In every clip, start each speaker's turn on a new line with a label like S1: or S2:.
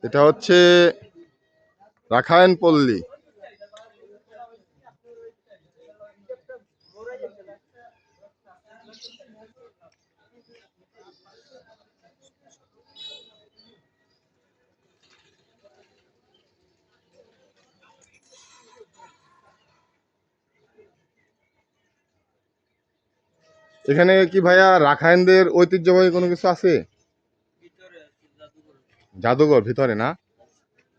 S1: এটা হচ্ছে রাখাইন পল্লী। এখানে কি ভাইয়া রাখাইনদের ঐতিহ্যবাহী কোনো কিছু আছে? জাদুঘর ভিতরে না?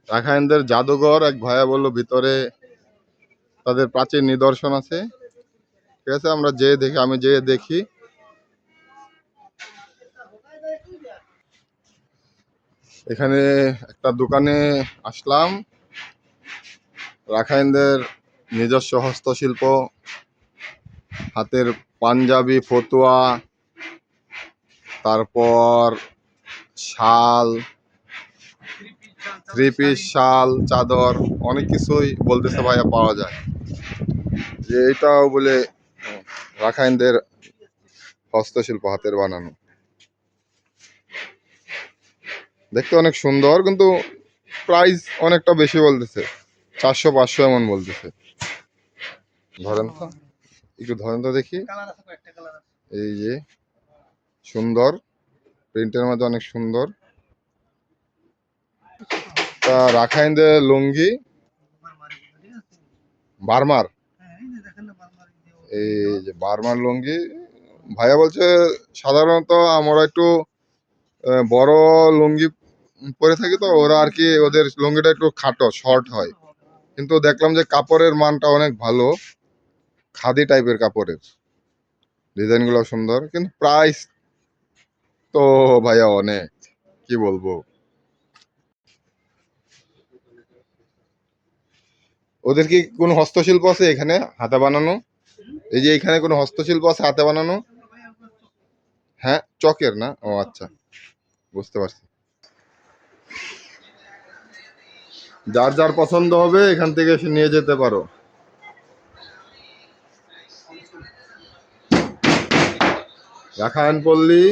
S1: রাখাইনদের জাদুঘর এক ভাইয়া বললো ভিতরে তাদের প্রাচীন নিদর্শন আছে। ঠিক আছে, আমরা যেয়ে দেখি, আমি যেয়ে দেখি। এখানে একটা দোকানে আসলাম, রাখাইনদের নিজস্ব হস্তশিল্প, হাতের পাঞ্জাবি, ফতুয়া, তারপর শাল, থ্রি পিস, শাল, চাদর, অনেক কিছুই বলতেছে ভাইয়া পাওয়া যায়। যে এটাও বলে রাখাইনদের হস্তশিল্প, হাতের বানানো। দেখতে অনেক সুন্দর, কিন্তু প্রাইস অনেকটা বেশি বলতেছে, 400-500 এমন বলতেছে। ধরেন তো, একটু ধরেন তো দেখি। এই যে সুন্দর, প্রিন্টের মধ্যে অনেক সুন্দর। তা রাখাইনদের লুঙ্গি, বার্মার, এই যে বার্মার লুঙ্গি। ভাইয়া বলছে সাধারণত আমরা একটু বড় লুঙ্গি পরে থাকি, তো ওরা আর কি ওদের লুঙ্গিটা একটু খাটো, শর্ট হয়। কিন্তু দেখলাম যে কাপড়ের মানটা অনেক ভালো, খাদি টাইপের কাপড়ের, ডিজাইনগুলো সুন্দর, কিন্তু প্রাইস তো ভাইয়া অনেক, কি বলবো। ওদের কি কোনো হস্তশিল্প আছে এখানে হাতে বানানো? এই যে এখানে কোনো হস্তশিল্প আছে হাতে বানানো? হ্যাঁ, চকের না? ও আচ্ছা, বুঝতে পারছি। যার যার পছন্দ হবে এখান থেকে এসে নিয়ে যেতে পারো। রাখাইন পল্লী,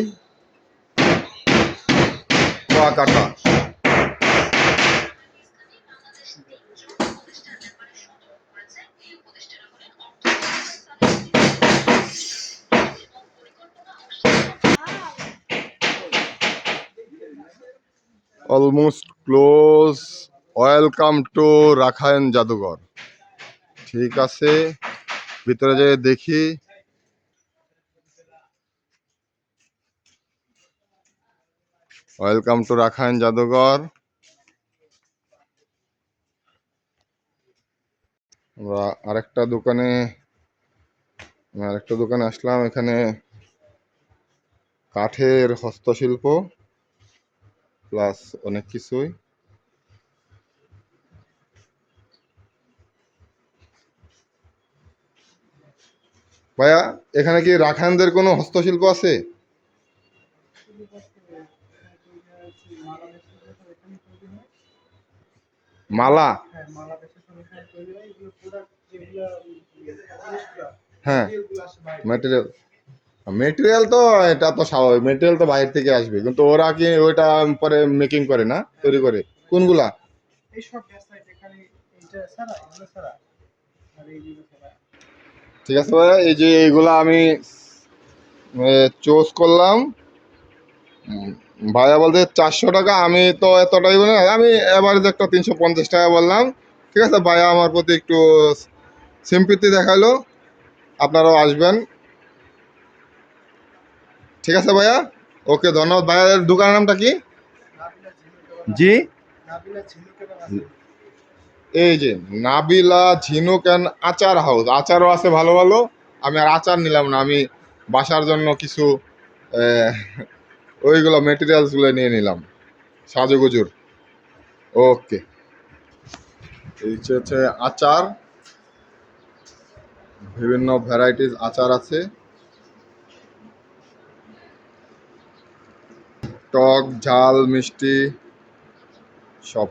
S1: Kuakata. Almost close. Welcome to Rakhine জাদুঘর। ঠিক আছে, ভিতরে যেয়ে দেখি। ওয়েলকাম টু রাখাইন জাদুঘর। আমরা আরেকটা দোকানে আসলাম। এখানে কাঠের হস্তশিল্প প্লাস অনেক কিছুই। ভাইয়া, এখানে কি রাখাইনদের কোনো হস্তশিল্প আছে? মালা? হ্যাঁ, ম্যাটেরিয়াল। মেটেরিয়াল তো, এটা তো স্বাভাবিক, মেটেরিয়াল তো বাইরে থেকে আসবে, কিন্তু ওরা কি ওইটা পরে মেকিং করে না, তৈরি করে? কোনগুলা? ঠিক আছে ভাইয়া, এই যে এইগুলা আমি চুজ করলাম। ভাইয়া বলতে 400 টাকা, আমি তো এতটাই বলে না, আমি এভারেজ একটা 350 টাকা বললাম। ঠিক আছে, ভাইয়া আমার প্রতি একটু সিম্পিতি দেখালো। আপনারাও আসবেন। ঠিক আছে ভাইয়া, ওকে, ধন্যবাদ। ভাইয়ার দোকানের নামটা কি? জি, এই যে নাবিলা ঝিনুক অ্যান্ড আচার হাউস। আচারও আছে ভালো ভালো। আমি আর আচার নিলাম না, আমি বাসার জন্য কিছু আহ, ওইগুলো মেটেরিয়ালসগুলো নিয়ে নিলাম, সাজুগুজুর। ওকে, এই হচ্ছে আচার, বিভিন্ন ভ্যারাইটিস আচার আছে, টক, ঝাল, মিষ্টি সব।